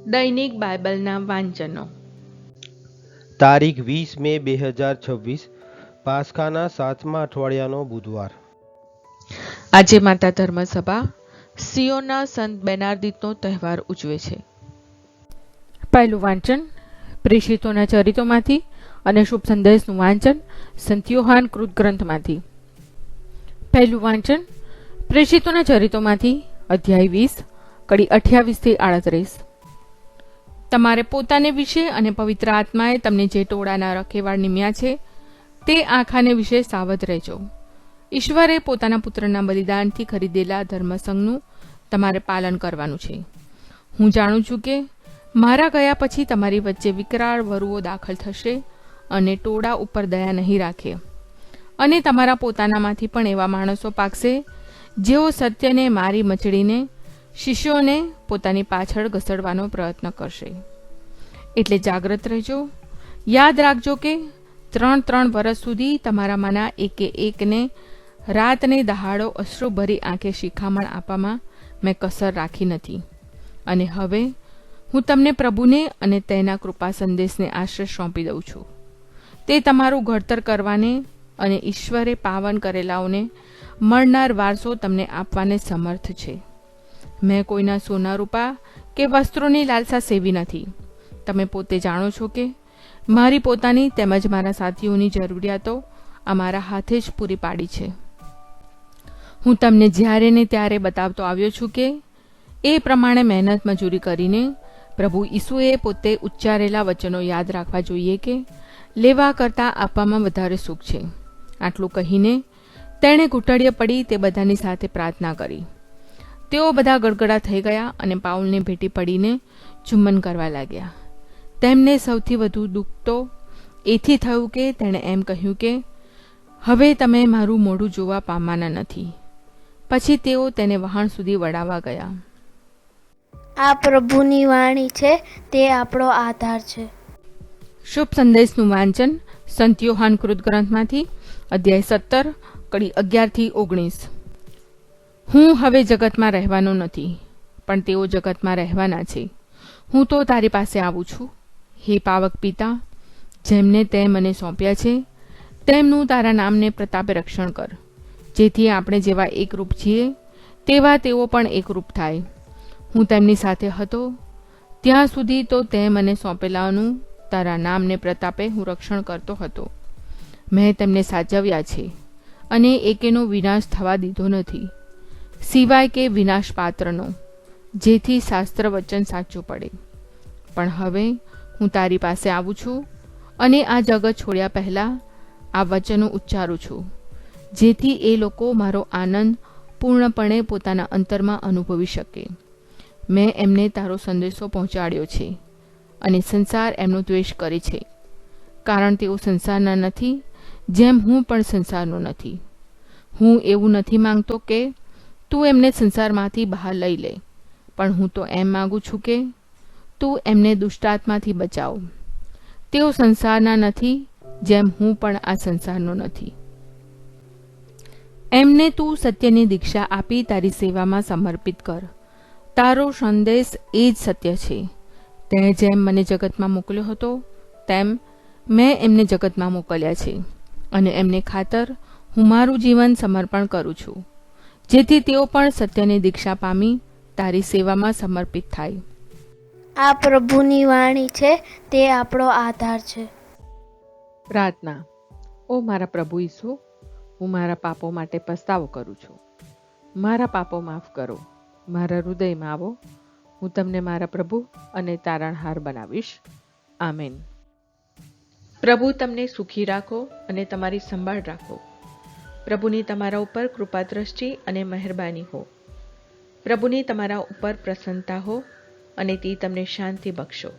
દૈનિક બાઇબલના વાંચનો. તારીખ 20 મે 2026, પાસખાના 7મા અઠવાડિયાનો બુધવાર. આજે માતા ધર્મસભા સિયોનના સંત બેનાર્દિતનો તહેવાર ઉજવે છે. પહેલું વાંચન પ્રેષિતોના ચરિત્રોમાંથી અને શુભ સંદેશનું વાંચન સંત યોહાન કૃત ગ્રંથમાંથી. પહેલું વાંચન પ્રેષિતોના ચરિત્રોમાંથી અધ્યાય 20 કડી 28-38. તમારે પોતાને વિશે અને પવિત્ર આત્માએ તમને જે ટોળાના રખેવાળ નિમ્યા છે તે આખાને વિશે સાવધ રહેજો. ઈશ્વરે પોતાના પુત્રના બલિદાનથી ખરીદેલા ધર્મસંઘનું તમારે પાલન કરવાનું છે. હું જાણું છું કે મારા ગયા પછી તમારી વચ્ચે વિકરાળ વરુઓ દાખલ થશે અને ટોળા ઉપર દયા નહીં રાખે, અને તમારા પોતાનામાંથી પણ એવા માણસો પાકશે જેઓ સત્યને મારી મચડીને શિષ્યોને પોતાની પાછળ ઘસડવાનો પ્રયત્ન કરશે. એટલે જાગ્રત રહેજો. યાદ રાખજો કે 3 વર્ષ સુધી તમારામાંના એકને રાતને દહાડો અશ્રુભરી આંખે શિખામણ આપવામાં મેં કસર રાખી નથી. અને હવે હું તમને પ્રભુને અને તેના કૃપા સંદેશને આશ્રય સોંપી દઉં છું. તે તમારું ઘડતર કરવાને અને ઈશ્વરે પાવન કરેલાઓને મળનાર વારસો તમને આપવાને સમર્થ છે. મેં કોઈના સોના રૂપા કે વસ્ત્રોની લાલસા સેવી નથી. તમે પોતે જાણો છો કે મારી પોતાની તેમજ મારા સાથીઓની જરૂરિયાતો અમારા હાથે જ પૂરી પાડી છે. હું તમને જ્યારે ને ત્યારે બતાવતો આવ્યો છું કે એ પ્રમાણે મહેનત મજૂરી કરીને પ્રભુ ઈસુએ પોતે ઉચ્ચારેલા વચનો યાદ રાખવા જોઈએ કે લેવા કરતાં આપવામાં વધારે સુખ છે. આટલું કહીને તેણે ઘૂંટડીએ પડી તે બધાની સાથે પ્રાર્થના કરી. તેઓ બધા ગડગડા થઈ ગયા અને પાઉલને ભેટી પડીને ચુંબન કરવા લાગ્યા. તેમને સૌથી વધુ દુઃખ તો એથી થયું કે તેણે એમ કહ્યું કે હવે તમે મારું મોઢું જોવા પામવાના નથી. પછી તેઓ તેને વહાણ સુધી વડાવવા ગયા. આ પ્રભુની વાણી છે, તે આપણો આધાર છે. શુભ સંદેશનું વાંચન સંત યોહાન કૃત ગ્રંથમાંથી અધ્યાય 17 કડી 11-19. હું હવે જગતમાં રહેવાનો નથી, પણ તેઓ જગતમાં રહેવાના છે. હું તો તારી પાસે આવું છું. હે પાવક પિતા, જેમને તે મને સોંપ્યા છે તેમનું તારા નામને પ્રતાપે રક્ષણ કર, જેથી આપણે જેવા એકરૂપ છીએ તેવા તેઓ પણ એકરૂપ થાય. હું તેમની સાથે હતો ત્યાં સુધી તો તે મને સોંપેલાનું તારા નામને પ્રતાપે હું રક્ષણ કરતો હતો. મેં તેમને સાચવ્યા છે અને એકેનો વિનાશ થવા દીધો નથી, સિવાય કે વિનાશ પાત્રનો, જેથી શાસ્ત્ર વચન સાચું પડે. પણ હવે હું તારી પાસે આવું છું અને આ જગત છોડ્યા પહેલાં આ વચનો ઉચ્ચારું છું, જેથી એ લોકો મારો આનંદ પૂર્ણપણે પોતાના અંતરમાં અનુભવી શકે. મેં એમને તારો સંદેશો પહોંચાડ્યો છે અને સંસાર એમનો દ્વેષ કરે છે, કારણ તેઓ સંસારના નથી જેમ હું પણ સંસારનો નથી. હું એવું નથી માંગતો કે તું એમને સંસારમાંથી બહાર લઈ લે, પણ હું તો એમ માગું છું કે તું એમને દુષ્ટાત્માથી બચાવ. તેઓ સંસારના નથી જેમ હું પણ આ સંસારનો નથી. એમને તું સત્યની દીક્ષા આપી તારી સેવામાં સમર્પિત કર. તારો સંદેશ એ જ સત્ય છે. તે જેમ મને જગતમાં મોકલ્યો હતો તેમ મેં એમને જગતમાં મોકલ્યા છે, અને એમને ખાતર હું મારું જીવન સમર્પણ કરું છું, જેથી તેઓ પણ સત્યની દીક્ષા પામી તારી સેવામાં સમર્પિત થાય. આ પ્રભુની વાણી છે, તે આપણો આધાર છે. પ્રાર્થના. ઓ મારા પ્રભુ ઈસુ, હું મારા પાપો માટે પસ્તાવો કરું છું. મારા પાપો માફ કરો. મારા હૃદયમાં આવો. હું તમને મારા પ્રભુ અને તારણહાર બનાવીશ. આમેન. પ્રભુ તમને સુખી રાખો અને તમારી સંભાળ રાખો. પ્રભુની તમારા ઉપર કૃપા દ્રષ્ટિ અને મહેરબાની હો. પ્રભુની તમારા ઉપર પ્રસન્નતા હો અને તે તમને શાંતિ બક્ષો.